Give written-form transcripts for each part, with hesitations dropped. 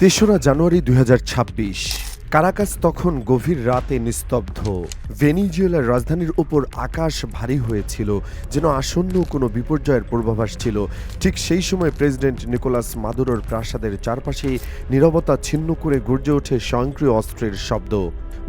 ৩রা জানুয়ারি ২০২৬। Caracas তখন গভীর রাতে নিস্তব্ধ। ভেনিজুয়েলার রাজধানীর উপর আকাশ ভারী হয়েছিল, যেন আসন্ন কোনো বিপর্যয়ের পূর্বাভাস ছিল। ঠিক সেই সময় প্রেসিডেন্ট নিকোলাস মাদুরোর প্রাসাদের চারপাশে নীরবতা ছিন্ন করে গর্জে ওঠে স্বয়ংক্রিয় অস্ত্রের শব্দ।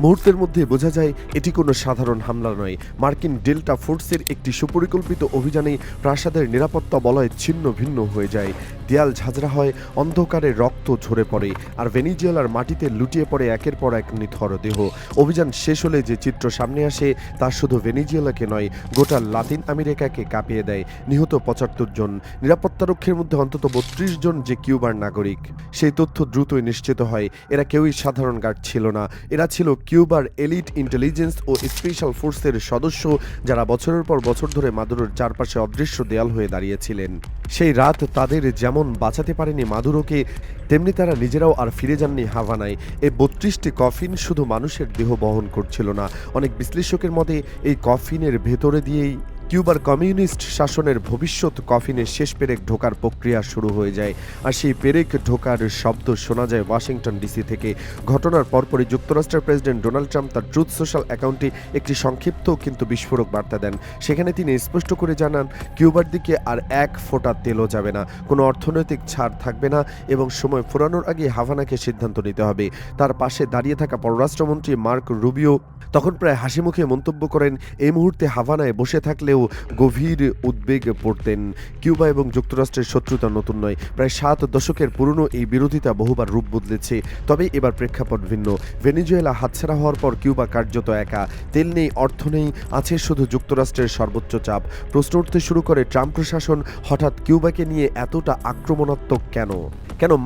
মুহূর্তের মধ্যে বোঝা যায় এটি কোনো সাধারণ হামলা নয়, মার্কিন ডেল্টা ফোর্সের একটি সুপরিকল্পিত অভিযানে প্রাসাদের নিরাপত্তা বলয় ছিন্ন ভিন্ন হয়ে যায়। দেয়াল ঝাঁঝরা হয়, অন্ধকারে রক্ত ঝরে পড়ে, আর ভেনিজুয়েলার মাটিতে লুটিয়ে পড়ে একের পর এক নিথর দেহ। অভিযান শেষ হলে যে চিত্র সামনে আসে তা শুধু ভেনিজুয়েলাকে নয়, গোটা লাতিন আমেরিকাকে কাঁপিয়ে দেয়। নিহত ৭৫ জন, নিরাপত্তারক্ষীর মধ্যে অন্তত ৩২ জন যে কিউবার নাগরিক। সেই তথ্য দ্রুতই নিশ্চিত হয়, এরা কেউই সাধারণ গার্ড ছিল না, এরা ছিল কিউবার এলিট ইন্টেলিজেন্স ও স্পেশাল ফোর্সের সদস্য, যারা বছরের পর বছর ধরে মাদুরোর চারপাশে অদৃশ্য দেয়াল হয়ে দাঁড়িয়েছিলেন। সেই রাত তাদের যেমন বাঁচাতে পারেনি মাদুরোকে, তেমনি তারা নিজেরাও আর ফিরে যাননি হাভানায়। এই ৩২টি কফিন শুধু মানুষের দেহ বহন করছিল না, অনেক বিশ্লেষকের মতে এই কফিনের ভেতরে দিয়েই কিউবার কমিউনিস্ট শাসনের ভবিষ্যৎ কফিনের শেষ পেরেক ঢোকার প্রক্রিয়া শুরু হয়ে যায়। আর সেই পেরেক ঢোকার শব্দ শোনা যায় ওয়াশিংটন ডিসি থেকে। ঘটনার পরপরই যুক্তরাষ্ট্রের প্রেসিডেন্ট ডোনাল্ড ট্রাম্প তার ট্রুথ সোশ্যাল অ্যাকাউন্টে একটি সংক্ষিপ্ত কিন্তু বিস্ফোরক বার্তা দেন। সেখানে তিনি স্পষ্ট করে জানান, কিউবার দিকে আর এক ফোঁটা তেলও যাবে না, কোনো অর্থনৈতিক ছাড় থাকবে না, এবং সময় ফুরানোর আগে হাভানাকে সিদ্ধান্ত নিতে হবে। তার পাশে দাঁড়িয়ে থাকা পররাষ্ট্রমন্ত্রী মার্ক রুবিও তখন প্রায় হাসি মুখে মন্তব্য করেন, এই মুহূর্তে হাভানায় বসে থাকলেও গভীর উদ্বেগ পড়তেন। কিউবা এবং যুক্তরাষ্ট্রের শত্রুতা নতুন নয়, প্রায় ৭ দশকের পুরনো এই বিরোধিতা বহুবার রূপ বদলেছে। তবে এবার প্রেক্ষাপট ভিন্ন। ভেনিজুয়েলা হাতছাড়া হওয়ার পর কিউবা কার্যত একা। তেল নেই, অর্থ নেই, আছে শুধু যুক্তরাষ্ট্রের সর্বোচ্চ চাপ। প্রশ্ন উঠতে শুরু করে, ট্রাম্প প্রশাসন হঠাৎ কিউবাকে নিয়ে এতটা আক্রমণাত্মক কেন?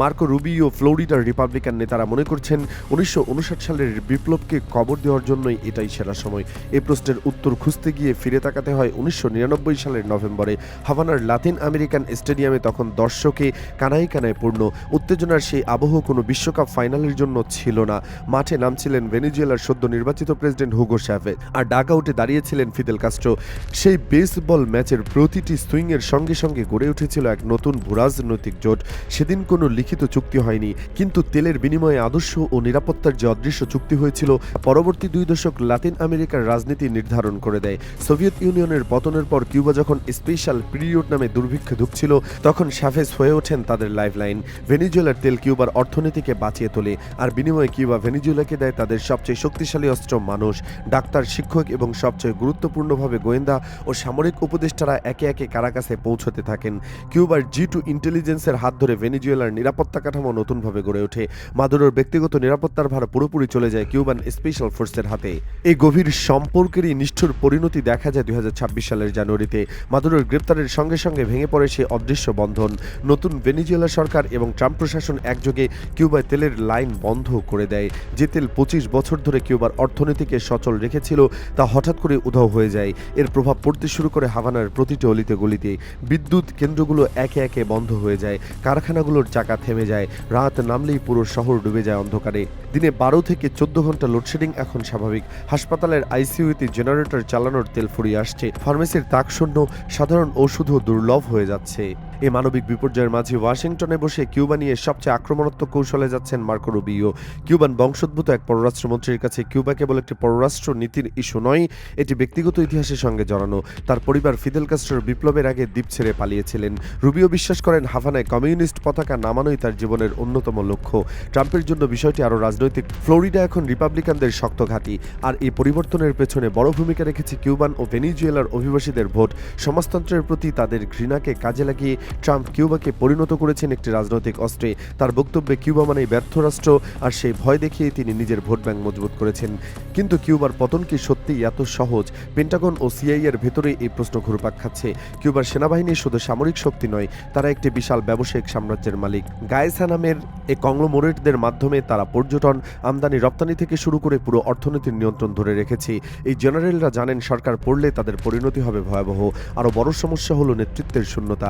মার্কো রুবিও ফ্লোরিডার রিপাবলিকান নেতারা মনে করছেন ১৯৫৯ সালের বিপ্লবকে কবর দেওয়ার জন্যই এটাই সেরা সময়? এই প্রশ্নের উত্তর খুঁজতে গিয়ে ফিরে তাকাতে হয় ১৯৯৯ সালের নভেম্বরে। হাভানার লাতিন আমেরিকান স্টেডিয়ামে তখন দর্শকে কানায় কানায় পূর্ণ। উত্তেজনার সেই আবহ কোনো বিশ্বকাপ ফাইনালের জন্য ছিল না। মাঠে নামছিলেন ভেনিজুয়েলার সদ্য নির্বাচিত প্রেসিডেন্ট হুগো চ্যাভেজ, আর ডাগ আউটে দাঁড়িয়েছিলেন ফিদেল কাস্ট্রো। সেই বেসবল ম্যাচের প্রতিটি সুইংয়ের সঙ্গে সঙ্গে গড়ে উঠেছিল এক নতুন ভূরাজনৈতিক জোট। সেদিন কোনো লিখিত চুক্তি হয়নি, কিন্তু তেলের বিনিময়ে আদর্শ ও নিরাপত্তার যে অদৃশ্য চুক্তি হয়েছিল, পরবর্তী ২ দশক লাতিন আমেরিকার রাজনীতি নির্ধারণ করে দেয়। সোভিয়েত ইউনিয়নের পতনের পর কিউবা যখন স্পেশাল পিরিয়ড নামে দুর্ভিক্ষে ধুঁকছিল, তখন চ্যাভেজ হয়ে ওঠেন তাদের লাইফলাইন। ভেনিজুয়েলার তেল কিউবার অর্থনীতিকে বাঁচিয়ে তোলে, আর বিনিময়ে কিউবা ভেনিজুয়েলাকে দেয় তাদের সবচেয়ে শক্তিশালী অস্ত্র, মানুষ, ডাক্তার, শিক্ষক এবং সবচেয়ে গুরুত্বপূর্ণভাবে গোয়েন্দা ও সামরিক উপদেষ্টারা একে একে কারাকাসে পৌঁছতে থাকেন। কিউবার G2 ইন্টেলিজেন্সের হাত ধরে ভেনিজুয়েলার নিরাপত্তা কাঠামো নতুনভাবে গড়ে ওঠে। মাদুরোর ব্যক্তিগত নিরাপত্তার ভার পুরোপুরি চলে যায় কিউবান স্পেশাল ফোর্সের হাতে। এই গভীর সম্পর্কেরই নিষ্ঠুর পরিণতি দেখা যায় ২০২৬ সালের জানুয়ারিতে। মাদুরোর গ্রেপ্তারের সঙ্গে সঙ্গে ভেঙে পড়ে সে অদৃশ্য বন্ধন। নতুন ভেনিজুয়েলা সরকার এবং ট্রাম্প প্রশাসন একযোগে কিউবায় তেলের লাইন বন্ধ করে দেয়। যে তেল ২৫ বছর ধরে কিউবার অর্থনীতিকে সচল রেখেছিল, তা হঠাৎ করে উধাও হয়ে যায়। এর প্রভাব পড়তে শুরু করে হাভানার প্রতিটি অলিতে গলিতে। বিদ্যুৎ কেন্দ্রগুলো একে একে বন্ধ হয়ে যায়, কারখানাগুলোর চাকা থেমে যায়, রাত নামলেই পুরো শহর ডুবে যায় অন্ধকারে। দিনে ১২ থেকে ১৪ ঘন্টা লোডশেডিং এখন স্বাভাবিক। হাসপাতালের আইসিইউতে জেনারেটর চালানোর তেল ফুরিয়ে আসছে, ফার্মেসির তাক শূন্য, সাধারণ ওষুধও দুর্লভ হয়ে যাচ্ছে। এই মানবিক বিপর্যয়ের মাঝে ওয়াশিংটনে বসে কিউবা নিয়ে সবচেয়ে আক্রমণাত্মক কৌশলে যাচ্ছেন মার্কো রুবিও। কিউবান বংশোদ্ভূত এক পররাষ্ট্রমন্ত্রীর কাছে কিউবা কেবল একটি পররাষ্ট্র নীতির ইস্যু নয়, এটি ব্যক্তিগত ইতিহাসের সঙ্গে জড়ানো। তার পরিবার ফিদেল কাস্ট্রোর বিপ্লবের আগে দ্বীপ ছেড়ে পালিয়েছিলেন। রুবিও বিশ্বাস করেন হাভানায় কমিউনিস্ট পতাকা নামানোই তার জীবনের অন্যতম লক্ষ্য। ট্রাম্পের জন্য বিষয়টি আরও রাজনৈতিক। ফ্লোরিডা এখন রিপাবলিকানদের শক্ত ঘাঁটি, আর এই পরিবর্তনের পেছনে বড় ভূমিকা রেখেছে কিউবান ও ভেনিজুয়েলার অভিবাসীদের ভোট। সমাজতন্ত্রের প্রতি তাদের ঘৃণাকে কাজে লাগিয়ে ট্রাম্প কিউবাকে পরিণত করেছেন একটি রাজনৈতিক অস্ত্রে। তার বক্তব্যে কিউবা মানেই ব্যর্থ রাষ্ট্র, আর সেই ভয় দেখিয়ে তিনি নিজের ভোট ব্যাংক মজবুত করেছেন। কিন্তু কিউবার পতন কি সত্যিই এত সহজ? পেন্টাগন ও সিআইএর ভেতরে এই প্রশ্ন ঘুরপাক খাচ্ছে। কিউবার সেনাবাহিনী শুধু সামরিক শক্তি নয়, তারা একটি বিশাল ব্যবসায়িক সাম্রাজ্যের মালিক। গায়েসা নামের এই কংগ্লোমেরেটদের মাধ্যমে তারা পর্যটন, আমদানি, রপ্তানি থেকে শুরু করে পুরো অর্থনীতির নিয়ন্ত্রণ ধরে রেখেছে। এই জেনারেলরা জানেন সরকার পড়লে তাদের পরিণতি হবে ভয়াবহ। আরও বড় সমস্যা হলো নেতৃত্বের শূন্যতা।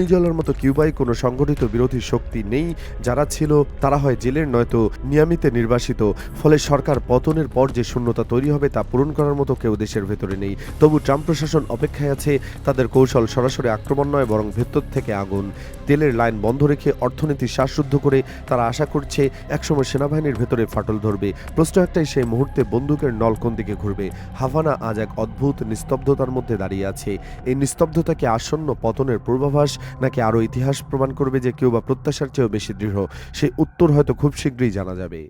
ভেনিজুয়েলার মতো কিউবায় কোনো সংগঠিত বিরোধী শক্তি নেই, যারা ছিল তারা হয় জেলের নয়তো নিয়ামিতে নির্বাসিত। ফলে সরকার পতনের পর যে শূন্যতা তৈরি হবে তা পূরণ করার মতো কেউ দেশের ভেতরে নেই। তবু ট্রাম্প প্রশাসন অপেক্ষায় আছে। তাদের কৌশল সরাসরি আক্রমণ নয়, বরং ভেতর থেকে আগুন। তেলের লাইন বন্ধ রেখে অর্থনীতি শ্বাসরুদ্ধ করে তারা আশা করছে একসময় সেনাবাহিনীর ভেতরে ফাটল ধরবে। প্রশ্ন একটাই, সেই মুহূর্তে বন্দুকের নল কোন দিকে ঘুরবে? হাভানা আজ এক অদ্ভুত নিস্তব্ধতার মধ্যে দাঁড়িয়ে আছে। এই নিস্তব্ধতা কি আসন্ন পতনের পূর্বাভাস, নাকি আরও ইতিহাস প্রমাণ করবে যে কিউবা প্রত্যাশার চেয়েও বেশি দৃঢ়? সেই উত্তর হয়তো খুব শীঘ্রই জানা যাবে।